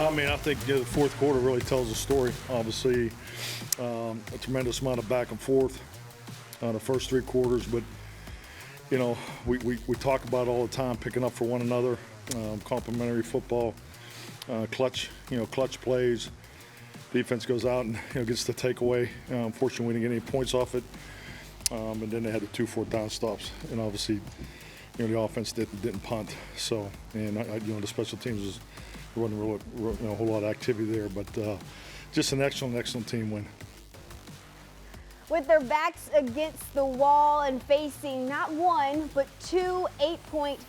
I mean, I think the fourth quarter really tells the story. Obviously, a tremendous amount of back and forth the first three quarters, but you know, we talk about it all the time, picking up for one another, complementary football, clutch plays. Defense goes out and gets the takeaway. Unfortunately, we didn't get any points off it, and then they had the 2 4th-down stops, and obviously, the offense didn't punt. So, and the special teams wasn't really, a whole lot of activity there, but just an excellent team win. With their backs against the wall and facing not one, but 2 8-point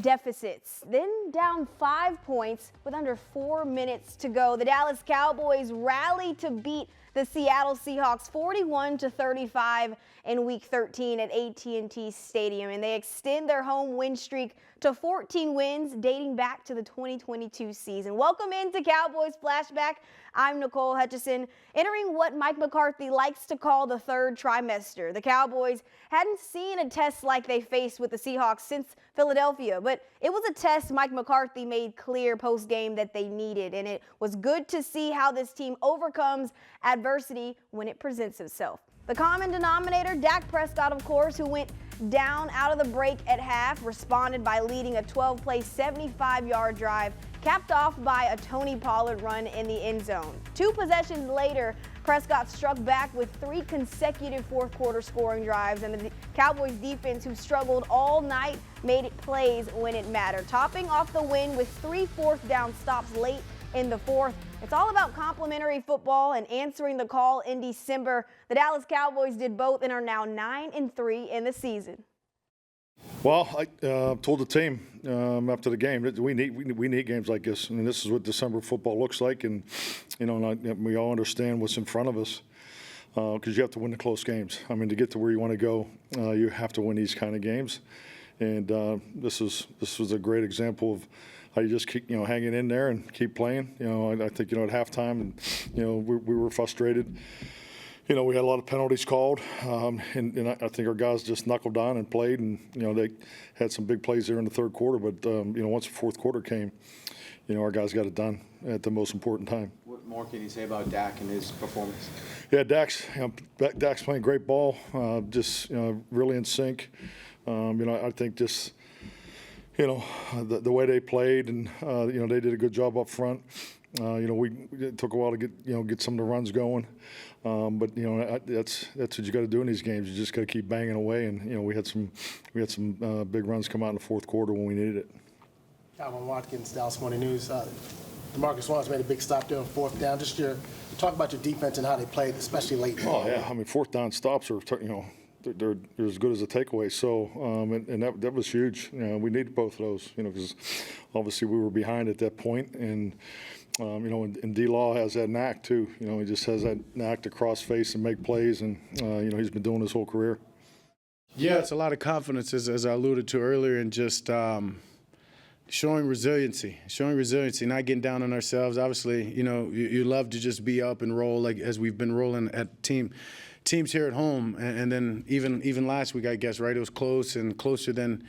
deficits, then down 5 points with under 4 minutes to go, the Dallas Cowboys rally to beat the Seattle Seahawks 41-35 in Week 13 at AT&T Stadium, and they extend their home win streak to 14 wins dating back to the 2022 season. Welcome into Cowboys Flashback. I'm Nicole Hutchison. Entering what Mike McCarthy likes to call the third trimester. The Cowboys hadn't seen a test like they faced with the Seahawks since Philadelphia, but it was a test Mike McCarthy made clear post-game that they needed, and it was good to see how this team overcomes adversity when it presents itself. The common denominator, Dak Prescott, of course, who went down out of the break at half, responded by leading a 12-play, 75-yard drive, capped off by a Tony Pollard run in the end zone. 2 possessions later, Prescott struck back with 3 consecutive fourth-quarter scoring drives, and the Cowboys defense, who struggled all night, made it plays when it mattered, topping off the win with 3 4th-down stops late in the fourth. It's all about complimentary football and answering the call in December. The Dallas Cowboys did both and are now 9-3 in the season. Well, I told the team after the game that we need games like this. I mean, this is what December football looks like, and we all understand what's in front of us because you have to win the close games. I mean, to get to where you want to go, you have to win these kind of games, and this was a great example of how you just keep hanging in there and keep playing. I think at halftime, and we were frustrated. We had a lot of penalties called, and I think our guys just knuckled down and played, and they had some big plays there in the third quarter. But once the fourth quarter came, our guys got it done at the most important time. What more can you say about Dak and his performance? Yeah, Dak's playing great ball, just really in sync. I think just the way they played, and they did a good job up front. It took a while to get some of the runs going, but that's what you got to do in these games. You just got to keep banging away, and we had some big runs come out in the fourth quarter when we needed it. Calvin Watkins, Dallas Morning News. DeMarcus Lawrence made a big stop there on 4th down. Just talk about your defense and how they played, especially late. Oh yeah, I mean 4th down stops are they're as good as a takeaway. So and that was huge. We needed both of those. Because obviously we were behind at that point, and and D-Law has that knack too. He just has that knack to cross face and make plays, and he's been doing his whole career. Yeah, it's a lot of confidence, as I alluded to earlier, and just showing resiliency, not getting down on ourselves. Obviously, you love to just be up and roll like as we've been rolling at teams here at home, and then even last week, I guess, right? It was close and closer than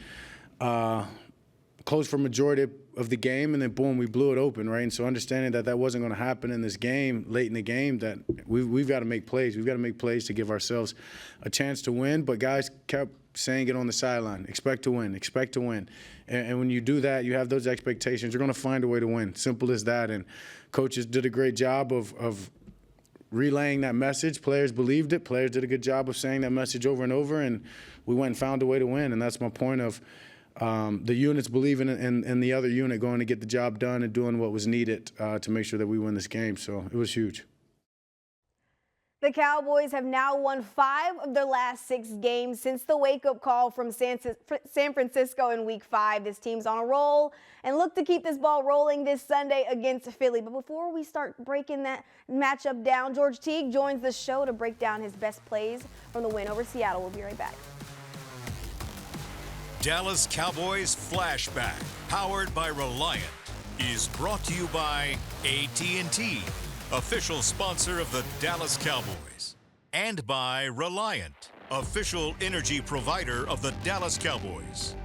close for majority of the game, and then boom, we blew it open, right? And so understanding that wasn't going to happen in this game, late in the game, that we've got to make plays. We've got to make plays to give ourselves a chance to win. But guys kept saying it on the sideline, expect to win. And when you do that, you have those expectations, you're going to find a way to win. Simple as that. And coaches did a great job of relaying that message. Players believed it. Players did a good job of saying that message over and over, and we went and found a way to win. And that's my point of the units believing in the other unit going to get the job done and doing what was needed to make sure that we win this game. So it was huge. The Cowboys have now won 5 of their last 6 games since the wake-up call from San Francisco in Week 5. This team's on a roll and look to keep this ball rolling this Sunday against Philly. But before we start breaking that matchup down, George Teague joins the show to break down his best plays from the win over Seattle. We'll be right back. Dallas Cowboys Flashback, powered by Reliant, is brought to you by AT&T, official sponsor of the Dallas Cowboys, and by Reliant, official energy provider of the Dallas Cowboys.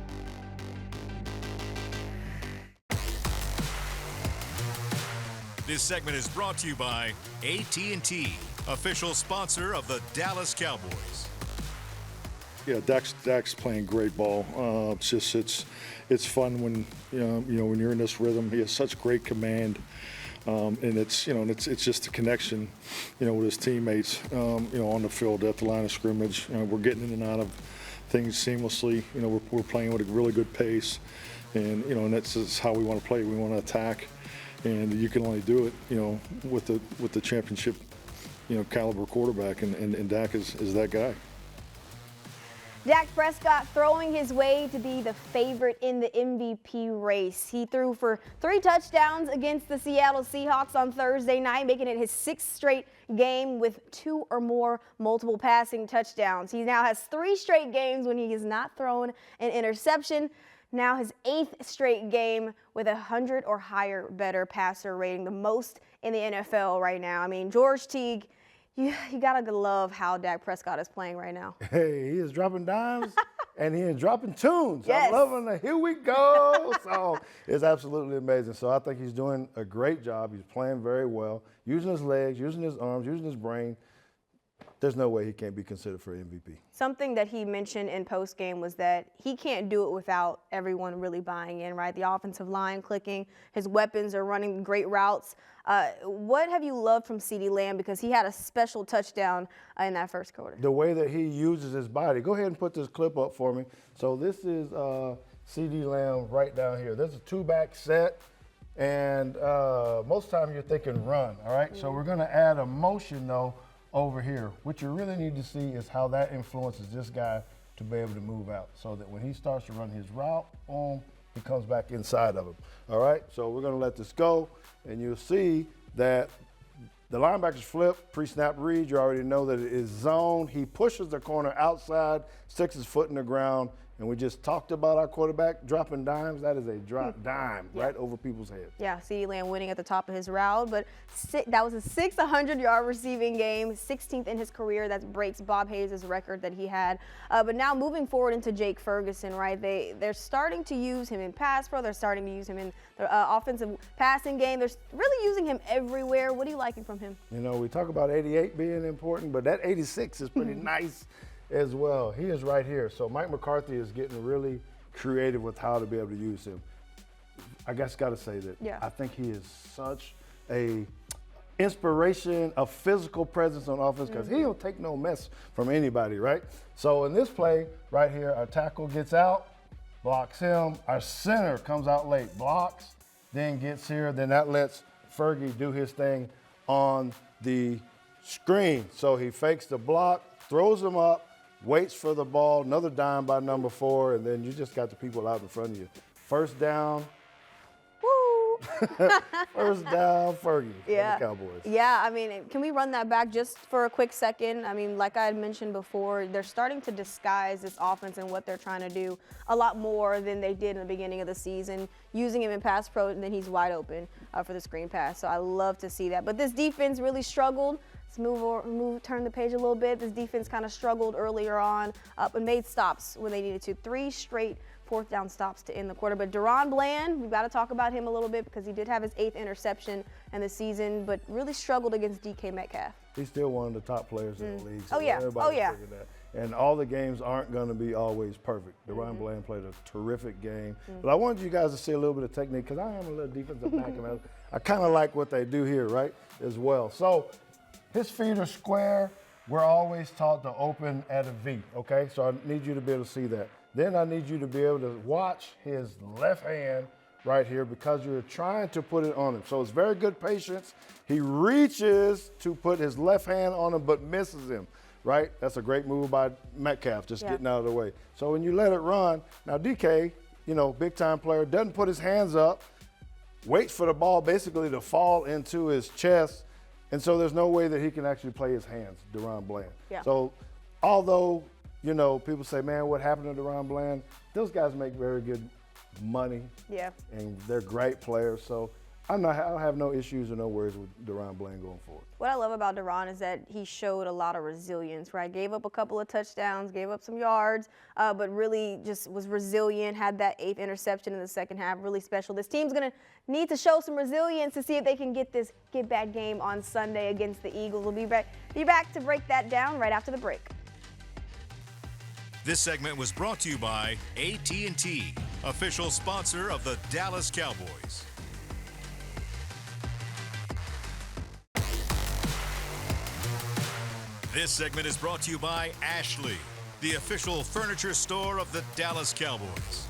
This segment is brought to you by AT&T, official sponsor of the Dallas Cowboys. Yeah, Dak's playing great ball. It's fun when when you're in this rhythm. He has such great command, and it's just a connection, with his teammates, on the field at the line of scrimmage. We're getting in and out of things seamlessly. We're playing with a really good pace, and and that's just how we want to play. We want to attack, and you can only do it, with the championship, caliber quarterback, and Dak is that guy. Dak Prescott throwing his way to be the favorite in the MVP race. He threw for 3 touchdowns against the Seattle Seahawks on Thursday night, making it his 6th straight game with 2 or more multiple passing touchdowns. He now has 3 straight games when he has not thrown an interception. Now his 8th straight game with 100 or higher better passer rating, the most in the NFL right now. I mean, George Teague, you gotta love how Dak Prescott is playing right now. Hey, he is dropping dimes and he is dropping tunes. Yes. I'm loving the here we go. So it's absolutely amazing. So I think he's doing a great job. He's playing very well, using his legs, using his arms, using his brain. There's no way he can't be considered for MVP. Something that he mentioned in postgame was that he can't do it without everyone really buying in, right? The offensive line clicking, his weapons are running great routes. What have you loved from CeeDee Lamb, because he had a special touchdown in that first quarter? The way that he uses his body. Go ahead and put this clip up for me. So this is CeeDee Lamb right down here. There's a 2-back set, and most time you're thinking run, all right? So we're going to add a motion, though, over here. What you really need to see is how that influences this guy to be able to move out, so that when he starts to run his route, boom, he comes back inside of him. All right, so we're gonna let this go, and you'll see that the linebackers flip, pre-snap read. You already know that it is zone. He pushes the corner outside, sticks his foot in the ground, and we just talked about our quarterback dropping dimes. That is a drop dime right over people's heads. Yeah, CeeDee Lamb winning at the top of his route, but that was his 6th 100-yard receiving game, 16th in his career. That breaks Bob Hayes' record that he had. But now moving forward into Jake Ferguson, right? They're starting to use him in pass pro. They're starting to use him in the offensive passing game. They're really using him everywhere. What are you liking from him? We talk about 88 being important, but that 86 is pretty nice as well. He is right here. So Mike McCarthy is getting really creative with how to be able to use him. I guess got to say that I think he is such a inspiration, a physical presence on offense, because he don't take no mess from anybody, right? So in this play right here, our tackle gets out, blocks him. Our center comes out late, blocks, then gets here. Then that lets Fergie do his thing on the screen. So he fakes the block, throws him up, waits for the ball, another dime by number 4, and then you just got the people out in front of you. First down. Woo! First down, Fergie, Yeah. the Cowboys. Yeah, I mean, can we run that back just for a quick second? I mean, like I had mentioned before, they're starting to disguise this offense and what they're trying to do a lot more than they did in the beginning of the season, using him in pass pro, and then he's wide open for the screen pass. So I love to see that. But this defense really struggled. Turn the page a little bit. This defense kind of struggled earlier on, but made stops when they needed to. 3 straight 4th down stops to end the quarter. But Duron Bland, we've got to talk about him a little bit, because he did have his 8th interception in the season, but really struggled against DK Metcalf. He's still one of the top players in the league. So Oh, yeah. everybody's figured that. And all the games aren't going to be always perfect. Duron Bland played a terrific game. But I wanted you guys to see a little bit of technique, because I am a little defensive back, and I kind of like what they do here, right, as well. So his feet are square. We're always taught to open at a V, okay? So I need you to be able to see that. Then I need you to be able to watch his left hand right here, because you're trying to put it on him. So it's very good patience. He reaches to put his left hand on him, but misses him, right? That's a great move by Metcalf, just getting out of the way. So when you let it run, now DK, big time player, doesn't put his hands up, waits for the ball basically to fall into his chest. And so there's no way that he can actually play his hands, Duron Bland. Yeah. So although, people say, man, what happened to Duron Bland? Those guys make very good money. Yeah. And they're great players. So I don't have no issues or no worries with Duron Bland going forward. What I love about Duron is that he showed a lot of resilience, right? Gave up a couple of touchdowns, gave up some yards, but really just was resilient, had that 8th interception in the second half, really special. This team's going to need to show some resilience to see if they can get this get-back game on Sunday against the Eagles. We'll be back to break that down right after the break. This segment was brought to you by AT&T, official sponsor of the Dallas Cowboys. This segment is brought to you by Ashley, the official furniture store of the Dallas Cowboys.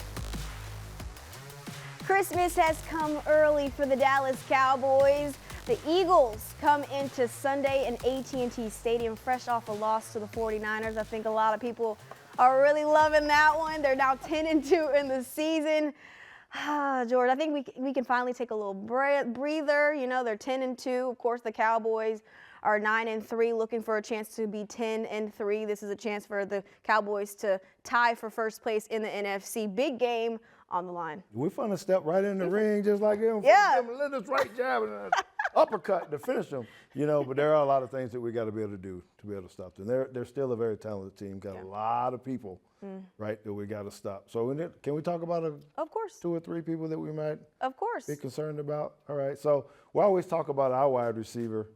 Christmas has come early for the Dallas Cowboys. The Eagles come into Sunday in AT&T Stadium fresh off a loss to the 49ers. I think a lot of people are really loving that one. They're now 10-2 in the season. George, I think we can finally take a little breather. You know, they're 10-2. Of course, the Cowboys are 9-3, looking for a chance to be 10-3. This is a chance for the Cowboys to tie for first place in the NFC. Big game on the line. We're going to step right in the ring just like him. Yeah. Let us right jab and an uppercut to finish them. You know, but there are a lot of things that we got to be able to do to be able to stop them. They're still a very talented team. Got a lot of people, right, that we got to stop. So can we talk about Of course. 2 or 3 people that we might Of course. be concerned about? All right. So we always talk about our wide receiver,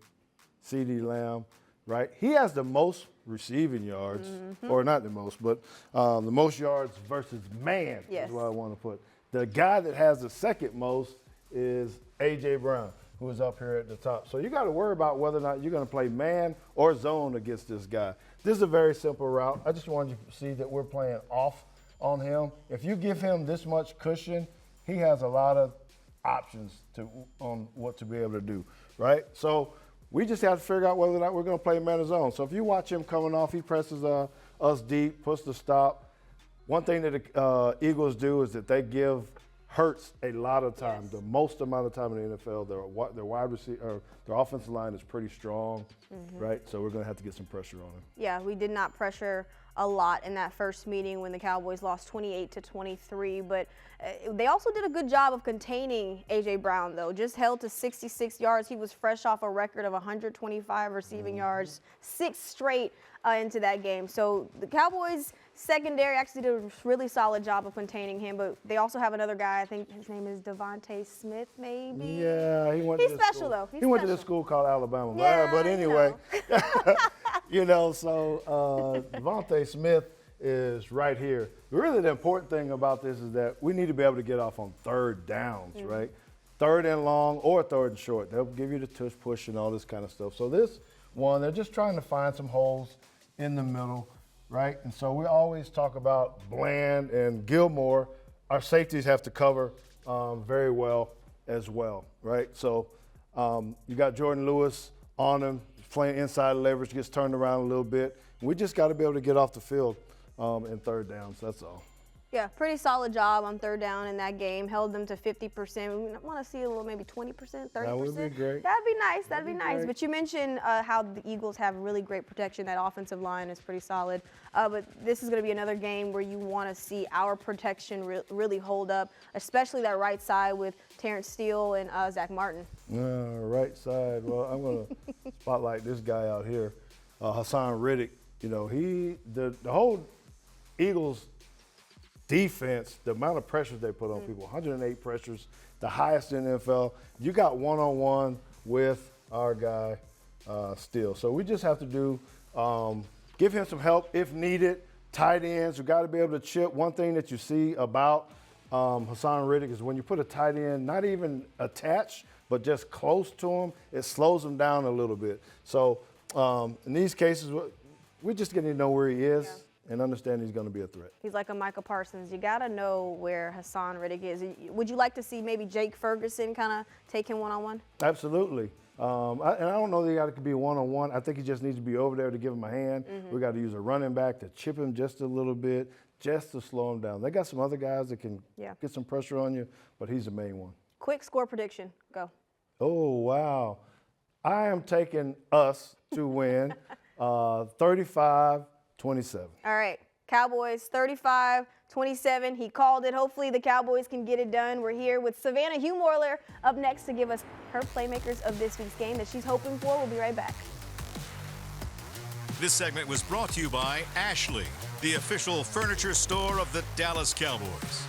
CeeDee Lamb, right? He has the most receiving yards, or not the most, but the most yards versus man is what I want to put. The guy that has the second most is A.J. Brown, who is up here at the top. So you got to worry about whether or not you're going to play man or zone against this guy. This is a very simple route. I just wanted you to see that we're playing off on him. If you give him this much cushion, he has a lot of options on what to be able to do, right? So we just have to figure out whether or not we're going to play man or zone. So if you watch him coming off, he presses us deep, puts the stop. One thing that the Eagles do is that they give Hurts a lot of time, the most amount of time in the NFL. Their wide receiver, their offensive line is pretty strong, right? So we're going to have to get some pressure on him. Yeah, we did not pressure a lot in that first meeting when the Cowboys lost 28-23, but they also did a good job of containing A.J. Brown, though. Just held to 66 yards. He was fresh off a record of 125 receiving yards, 6 straight into that game. So the Cowboys secondary actually did a really solid job of containing him, but they also have another guy. I think his name is Devontae Smith, maybe. Yeah, he's special, though. He went to this school called Alabama. Yeah, but anyway, you know, so Devontae Smith is right here. Really, the important thing about this is that we need to be able to get off on third downs, right? Third and long or third and short. They'll give you the tush push and all this kind of stuff. So this one, they're just trying to find some holes in the middle, right? And so we always talk about Bland and Gilmore. Our safeties have to cover very well as well, right? So you got Jordan Lewis on him, playing inside leverage, gets turned around a little bit. We just got to be able to get off the field in third downs, that's all. Yeah, pretty solid job on third down in that game. Held them to 50%. We want to see a little, maybe 20%, 30%. That would be great. That'd be nice. That'd be nice. great. But you mentioned how the Eagles have really great protection. That offensive line is pretty solid. But this is going to be another game where you want to see our protection really hold up, especially that right side with Terrence Steele and Zach Martin. Right side. Well, I'm going to spotlight this guy out here, Hassan Riddick. You know, the whole Eagles defense, the amount of pressures they put on people, 108 pressures, the highest in the NFL. You got one-on-one with our guy, Steele. So we just have to give him some help if needed. Tight ends, we got to be able to chip. One thing that you see about Hassan Riddick is when you put a tight end, not even attached, but just close to him, it slows him down a little bit. So in these cases, we're just getting to know where he is and understand he's going to be a threat. He's like a Micah Parsons. You got to know where Hassan Riddick is. Would you like to see maybe Jake Ferguson kind of take him one-on-one? Absolutely. And I don't know that he got to be one-on-one. I think he just needs to be over there to give him a hand. We got to use a running back to chip him just a little bit, just to slow him down. They got some other guys that can get some pressure on you, but he's the main one. Quick score prediction. Go. Oh, wow. I am taking us to win 35-27. All right. Cowboys 35-27. He called it. Hopefully the Cowboys can get it done. We're here with Savannah Humoller up next to give us her playmakers of this week's game that she's hoping for. We'll be right back. This segment was brought to you by Ashley, the official furniture store of the Dallas Cowboys.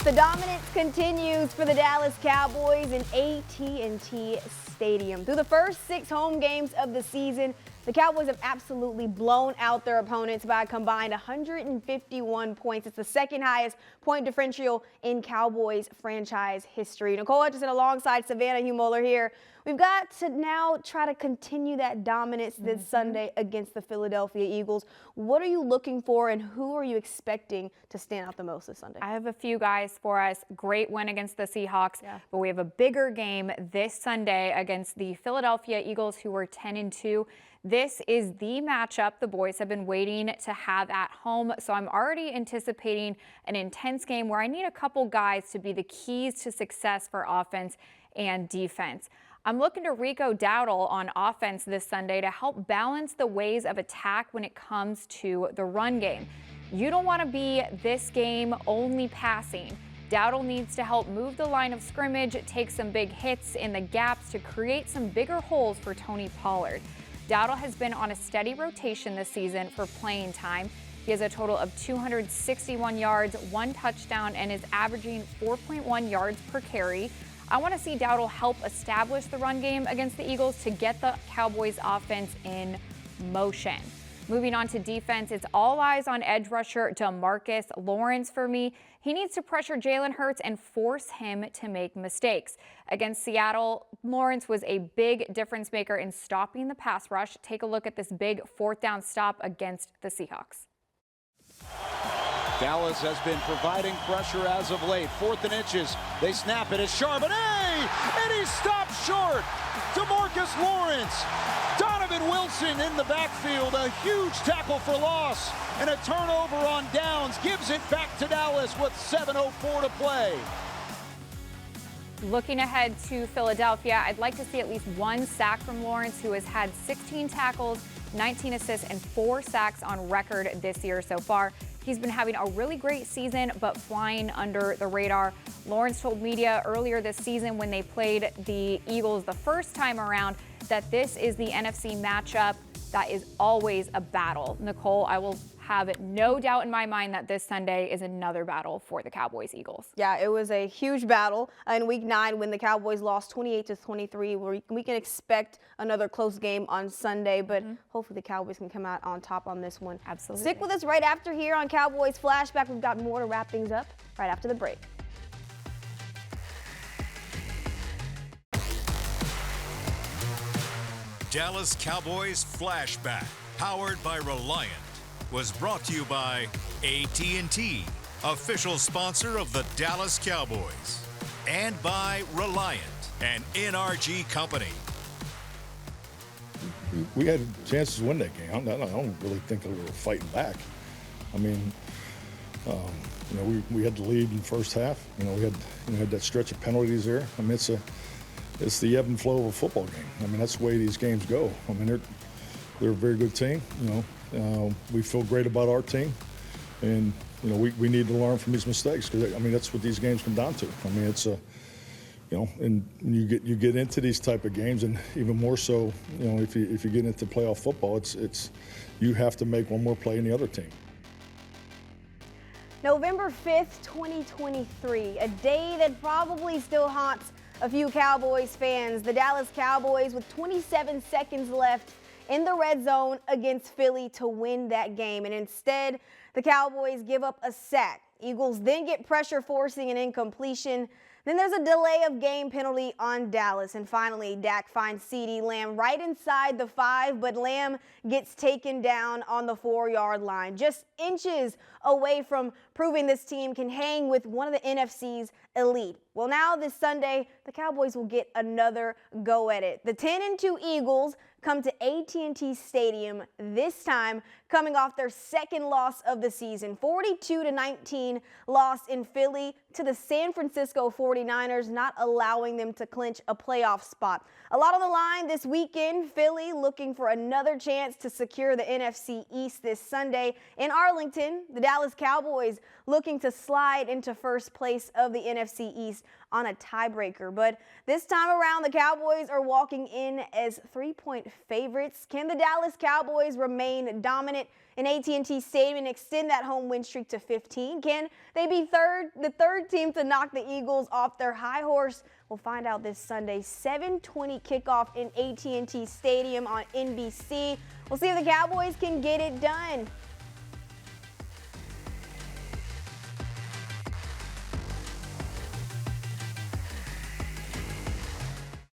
The dominance continues for the Dallas Cowboys in AT&T Stadium. Through the first 6 home games of the season, the Cowboys have absolutely blown out their opponents by a combined 151 points. It's the second highest point differential in Cowboys franchise history. Nicole Hutchison alongside Savannah Humoller here. We've got to now try to continue that dominance this Sunday against the Philadelphia Eagles. What are you looking for and who are you expecting to stand out the most this Sunday? I have a few guys for us. Great win against the Seahawks, but we have a bigger game this Sunday against the Philadelphia Eagles, who are 10-2. This is the matchup the boys have been waiting to have at home, so I'm already anticipating an intense game where I need a couple guys to be the keys to success for offense and defense. I'm looking to Rico Dowdle on offense this Sunday to help balance the ways of attack when it comes to the run game. You don't want to be this game only passing. Dowdle needs to help move the line of scrimmage, take some big hits in the gaps to create some bigger holes for Tony Pollard. Dowdle has been on a steady rotation this season for playing time. He has a total of 261 yards, 1 touchdown, and is averaging 4.1 yards per carry. I want to see Dowdle help establish the run game against the Eagles to get the Cowboys offense in motion. Moving on to defense, it's all eyes on edge rusher DeMarcus Lawrence for me. He needs to pressure Jalen Hurts and force him to make mistakes. Against Seattle, Lawrence was a big difference maker in stopping the pass rush. Take a look at this big 4th down stop against the Seahawks. Dallas has been providing pressure as of late. 4th and inches. They snap it. It's Charbonnet, and he's stopped short. DeMarcus Lawrence. Donovan Wilson in the backfield. A huge tackle for loss. And a turnover on downs gives it back to Dallas with 7:04 to play. Looking ahead to Philadelphia, I'd like to see at least 1 sack from Lawrence, who has had 16 tackles, 19 assists, and 4 sacks on record this year so far. He's been having a really great season, but flying under the radar. Lawrence told media earlier this season when they played the Eagles the first time around that this is the NFC matchup that is always a battle. Nicole, I will have no doubt in my mind that this Sunday is another battle for the Cowboys-Eagles. Yeah, it was a huge battle in Week 9 when the Cowboys lost 28-23. We can expect another close game on Sunday, but hopefully the Cowboys can come out on top on this one. Absolutely. Stick with us right after here on Cowboys Flashback. We've got more to wrap things up right after the break. Dallas Cowboys Flashback, powered by Reliant, was brought to you by AT&T, official sponsor of the Dallas Cowboys, and by Reliant, an NRG company. We had chances to win that game. I don't really think that we were fighting back. I mean, we had the lead in the first half. We had that stretch of penalties there. I mean, it's the ebb and flow of a football game. I mean, that's the way these games go. I mean, they're a very good team. We feel great about our team, and we need to learn from these mistakes because that's what these games come down to. I mean, it's and you get into these type of games, and even more so, if you get into playoff football, it's you have to make one more play than the other team. November 5th, 2023, a day that probably still haunts a few Cowboys fans. The Dallas Cowboys with 27 seconds left in the red zone against Philly to win that game. And instead, the Cowboys give up a sack. Eagles then get pressure forcing an incompletion. Then there's a delay of game penalty on Dallas. And finally, Dak finds CeeDee Lamb right inside the 5, but Lamb gets taken down on the 4-yard line. Just inches away from proving this team can hang with one of the NFC's elite. Well, now this Sunday, the Cowboys will get another go at it. The 10-2 Eagles come to AT&T Stadium, this time coming off their second loss of the season. 42-19 loss in Philly to the San Francisco 49ers, not allowing them to clinch a playoff spot. A lot on the line this weekend. Philly looking for another chance to secure the NFC East this Sunday. In Arlington, the Dallas Cowboys looking to slide into first place of the NFC East on a tiebreaker. But this time around, the Cowboys are walking in as 3-point favorites. Can the Dallas Cowboys remain dominant in AT&T Stadium and extend that home win streak to 15? Can they be the third team to knock the Eagles off their high horse? We'll find out this Sunday. 7:20 kickoff in AT&T Stadium on NBC. We'll see if the Cowboys can get it done.